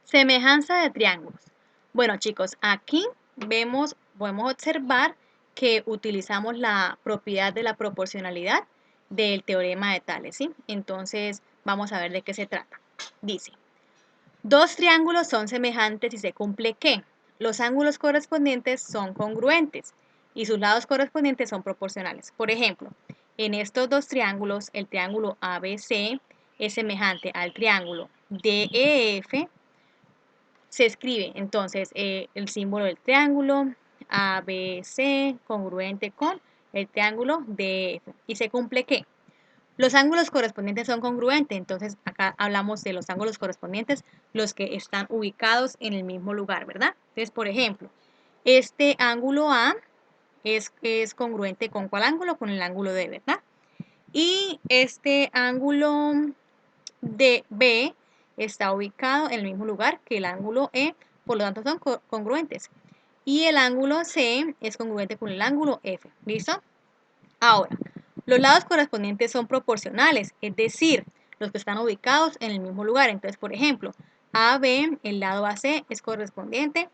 Semejanza de triángulos. Bueno, chicos, aquí podemos observar que utilizamos la propiedad de la proporcionalidad del teorema de Tales, ¿sí? Entonces, vamos a ver de qué se trata. Dice, dos triángulos son semejantes si se cumple que los ángulos correspondientes son congruentes y sus lados correspondientes son proporcionales. Por ejemplo, en estos dos triángulos, el triángulo ABC es semejante al triángulo DEF. Se escribe entonces el símbolo del triángulo ABC congruente con el triángulo DF. ¿Y se cumple qué? Los ángulos correspondientes son congruentes, entonces acá hablamos de los ángulos correspondientes, los que están ubicados en el mismo lugar, ¿verdad? Entonces, por ejemplo, este ángulo A es congruente con ¿cuál ángulo? Con el ángulo D, ¿verdad? Y este ángulo de B está ubicado en el mismo lugar que el ángulo E, por lo tanto son congruentes. Y el ángulo C es congruente con el ángulo F. ¿Listo? Ahora, los lados correspondientes son proporcionales, es decir, los que están ubicados en el mismo lugar. Entonces, por ejemplo, AB, el lado AC es correspondiente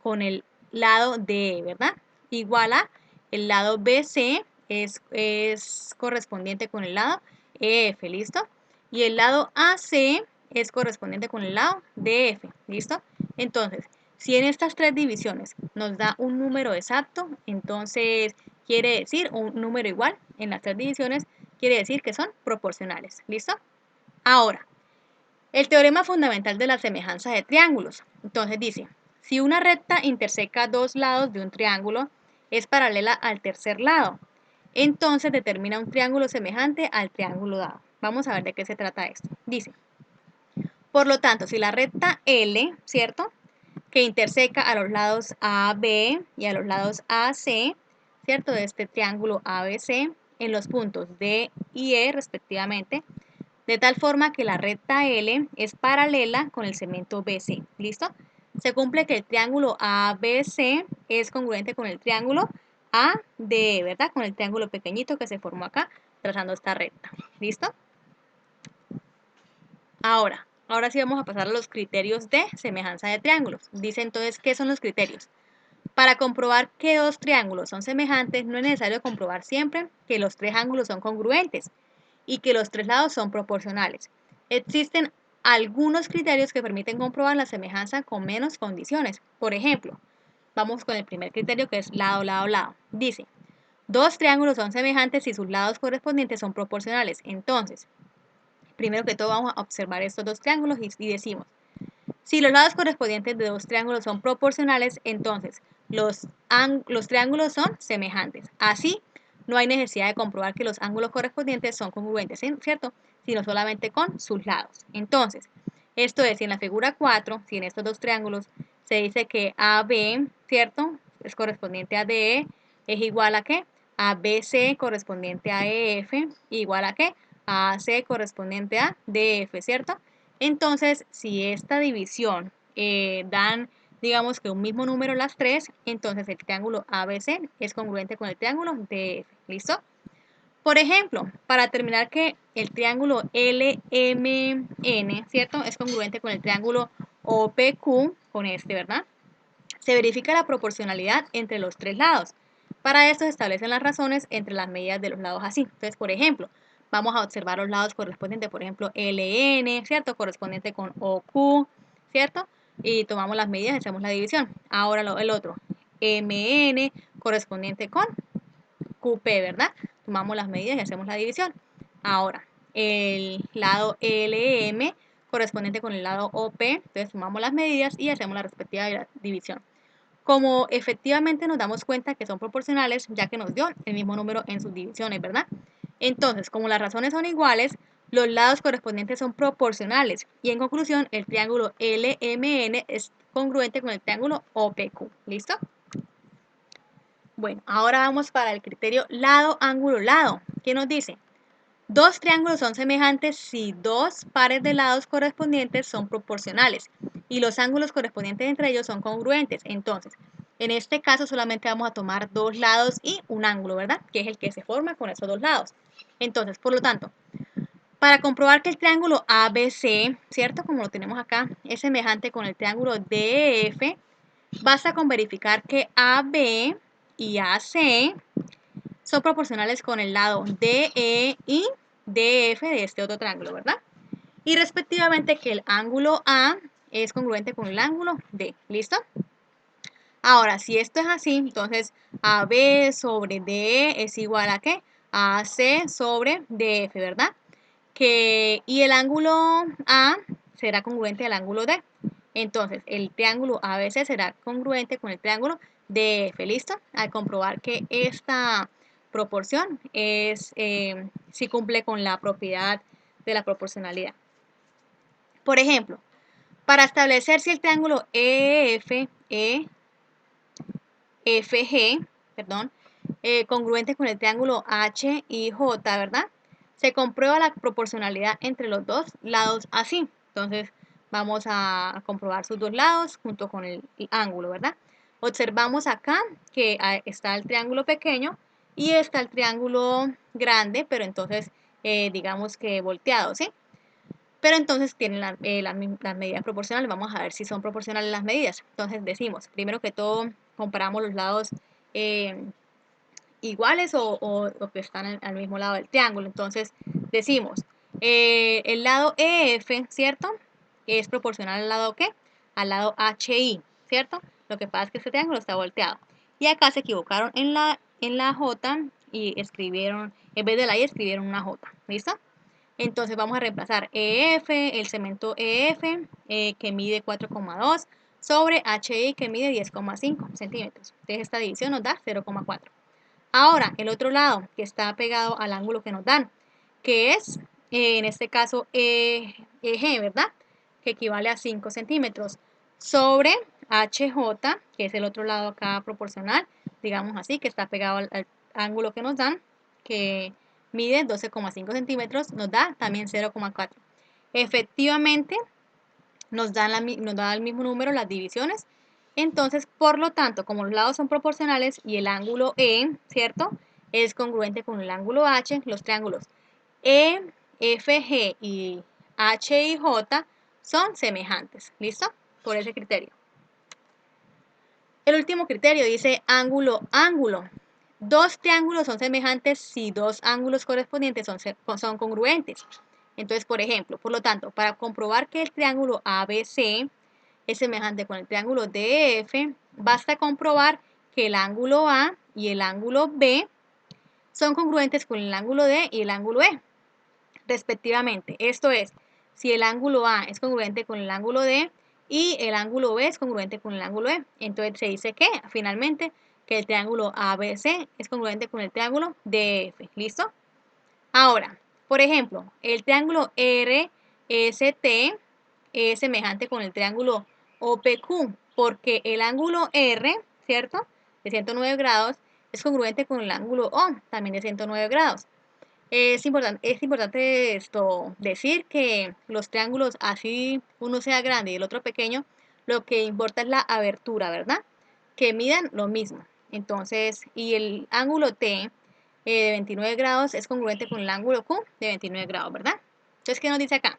con el lado DE, ¿verdad? Igual a el lado BC es correspondiente con el lado EF, ¿listo? Y el lado AC es correspondiente con el lado DF, ¿listo? Entonces, si en estas tres divisiones nos da un número exacto, entonces quiere decir un número igual en las tres divisiones, quiere decir que son proporcionales, ¿listo? Ahora, el teorema fundamental de la semejanza de triángulos. Entonces dice, si una recta interseca dos lados de un triángulo, es paralela al tercer lado. Entonces determina un triángulo semejante al triángulo dado. Vamos a ver de qué se trata esto. Dice, por lo tanto, si la recta L, ¿cierto? Que interseca a los lados AB y a los lados AC, ¿cierto? De este triángulo ABC en los puntos D y E respectivamente, de tal forma que la recta L es paralela con el segmento BC. ¿Listo? Se cumple que el triángulo ABC es congruente con el triángulo ADE, ¿verdad? Con el triángulo pequeñito que se formó acá, trazando esta recta. ¿Listo? Ahora sí vamos a pasar a los criterios de semejanza de triángulos. Dice entonces, ¿qué son los criterios? Para comprobar que dos triángulos son semejantes, no es necesario comprobar siempre que los tres ángulos son congruentes y que los tres lados son proporcionales. Existen algunos criterios que permiten comprobar la semejanza con menos condiciones. Por ejemplo, vamos con el primer criterio que es lado, lado, lado. Dice, dos triángulos son semejantes si sus lados correspondientes son proporcionales. Entonces, primero que todo vamos a observar estos dos triángulos y decimos, si los lados correspondientes de dos triángulos son proporcionales, entonces los triángulos son semejantes. Así, no hay necesidad de comprobar que los ángulos correspondientes son congruentes, ¿cierto? Sino solamente con sus lados. Entonces, esto es, si en la figura 4, si en estos dos triángulos se dice que AB, ¿cierto? Es correspondiente a DE, es igual a ¿qué? A BC correspondiente a EF, igual a ¿qué? A AC correspondiente a DF, ¿cierto? Entonces, si esta división dan, digamos que un mismo número las tres, entonces el triángulo ABC es congruente con el triángulo DF. ¿Listo? Por ejemplo, para determinar que el triángulo LMN, ¿cierto? Es congruente con el triángulo OPQ, con este, ¿verdad? Se verifica la proporcionalidad entre los tres lados. Para esto se establecen las razones entre las medidas de los lados así. Entonces, por ejemplo, vamos a observar los lados correspondientes, por ejemplo, LN, ¿cierto? Correspondiente con OQ, ¿cierto? Y tomamos las medidas y hacemos la división. Ahora el otro, MN, correspondiente con QP, ¿verdad? Tomamos las medidas y hacemos la división. Ahora, el lado LM correspondiente con el lado OP, entonces tomamos las medidas y hacemos la respectiva división. Como efectivamente nos damos cuenta que son proporcionales, ya que nos dio el mismo número en sus divisiones, ¿verdad? Entonces, como las razones son iguales, los lados correspondientes son proporcionales y en conclusión, el triángulo LMN es congruente con el triángulo OPQ. ¿Listo? Bueno, ahora vamos para el criterio lado, ángulo, lado. ¿Qué nos dice? Dos triángulos son semejantes si dos pares de lados correspondientes son proporcionales y los ángulos correspondientes entre ellos son congruentes. Entonces, en este caso solamente vamos a tomar dos lados y un ángulo, ¿verdad? Que es el que se forma con esos dos lados. Entonces, por lo tanto, Para comprobar que el triángulo ABC, ¿cierto? Como lo tenemos acá, es semejante con el triángulo DEF, basta con verificar que AB y AC son proporcionales con el lado DE y DF de este otro triángulo, ¿verdad? Y respectivamente que el ángulo A es congruente con el ángulo D. ¿Listo? Ahora, si esto es así, entonces AB sobre DE es igual a ¿qué? A AC sobre DF, ¿verdad? Y el ángulo A será congruente al ángulo D. Entonces, el triángulo ABC será congruente con el triángulo DF. ¿Listo? Al comprobar que esta proporción si cumple con la propiedad de la proporcionalidad. Por ejemplo, para establecer si el triángulo EFG, perdón, congruente con el triángulo HIJ, ¿verdad? Se comprueba la proporcionalidad entre los dos lados así. Entonces, vamos a comprobar sus dos lados junto con el ángulo, ¿verdad? Observamos acá que está el triángulo pequeño y está el triángulo grande, pero entonces, digamos que volteado, ¿sí? Pero entonces tienen las medidas proporcionales. Vamos a ver si son proporcionales las medidas. Entonces decimos, primero que todo, comparamos los lados eh, iguales o que están al mismo lado del triángulo. Entonces decimos, el lado EF, ¿cierto? Es proporcional al lado ¿qué? Al lado HI, ¿cierto? Lo que pasa es que este triángulo está volteado. Y acá se equivocaron en la J y escribieron, en vez de la I escribieron una J. ¿Listo? Entonces vamos a reemplazar EF, el cemento EF, que mide 4,2 sobre HI que mide 10,5 centímetros. Entonces esta división nos da 0,4. Ahora, el otro lado que está pegado al ángulo que nos dan, que es, en este caso, EG, ¿verdad? Que equivale a 5 centímetros sobre HJ, que es el otro lado acá proporcional, digamos así, que está pegado al ángulo que nos dan, que mide 12,5 centímetros, nos da también 0,4. Efectivamente, nos da el mismo número las divisiones. Entonces, por lo tanto, como los lados son proporcionales y el ángulo E, ¿cierto? Es congruente con el ángulo H, los triángulos EFG y HIJ son semejantes. ¿Listo? Por ese criterio. El último criterio dice ángulo, ángulo. Dos triángulos son semejantes si dos ángulos correspondientes son congruentes. Entonces, por ejemplo, por lo tanto, para comprobar que el triángulo ABC es semejante con el triángulo DF, basta comprobar que el ángulo A y el ángulo B son congruentes con el ángulo D y el ángulo E, respectivamente. Esto es, si el ángulo A es congruente con el ángulo D y el ángulo B es congruente con el ángulo E. Entonces se dice que, finalmente, que el triángulo ABC es congruente con el triángulo DF. ¿Listo? Ahora, por ejemplo, el triángulo RST es semejante con el triángulo OPQ, porque el ángulo R, ¿cierto? De 109 grados, es congruente con el ángulo O, también de 109 grados. Es importante decir que los triángulos, así uno sea grande y el otro pequeño, lo que importa es la abertura, ¿verdad? Que midan lo mismo. Entonces, y el ángulo T de 29 grados es congruente con el ángulo Q de 29 grados, ¿verdad? Entonces, ¿qué nos dice acá?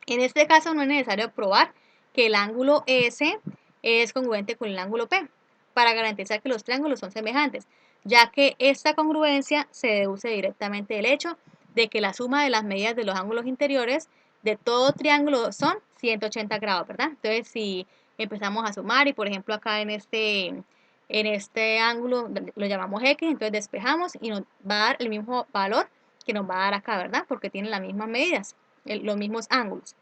En este caso no es necesario probar que el ángulo S es congruente con el ángulo P para garantizar que los triángulos son semejantes, ya que esta congruencia se deduce directamente del hecho de que la suma de las medidas de los ángulos interiores de todo triángulo son 180 grados, ¿verdad? Entonces, si empezamos a sumar y, por ejemplo, acá en este ángulo lo llamamos X, entonces despejamos y nos va a dar el mismo valor que nos va a dar acá, ¿verdad? Porque tienen las mismas medidas, los mismos ángulos.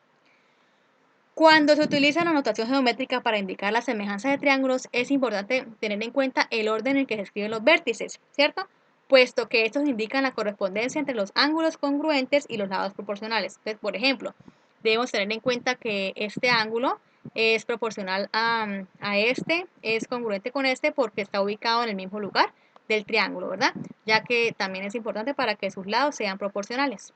Cuando se utiliza la notación geométrica para indicar la semejanza de triángulos, es importante tener en cuenta el orden en el que se escriben los vértices, ¿cierto? Puesto que estos indican la correspondencia entre los ángulos congruentes y los lados proporcionales. Entonces, por ejemplo, debemos tener en cuenta que este ángulo es proporcional a este, es congruente con este porque está ubicado en el mismo lugar del triángulo, ¿verdad? Ya que también es importante para que sus lados sean proporcionales.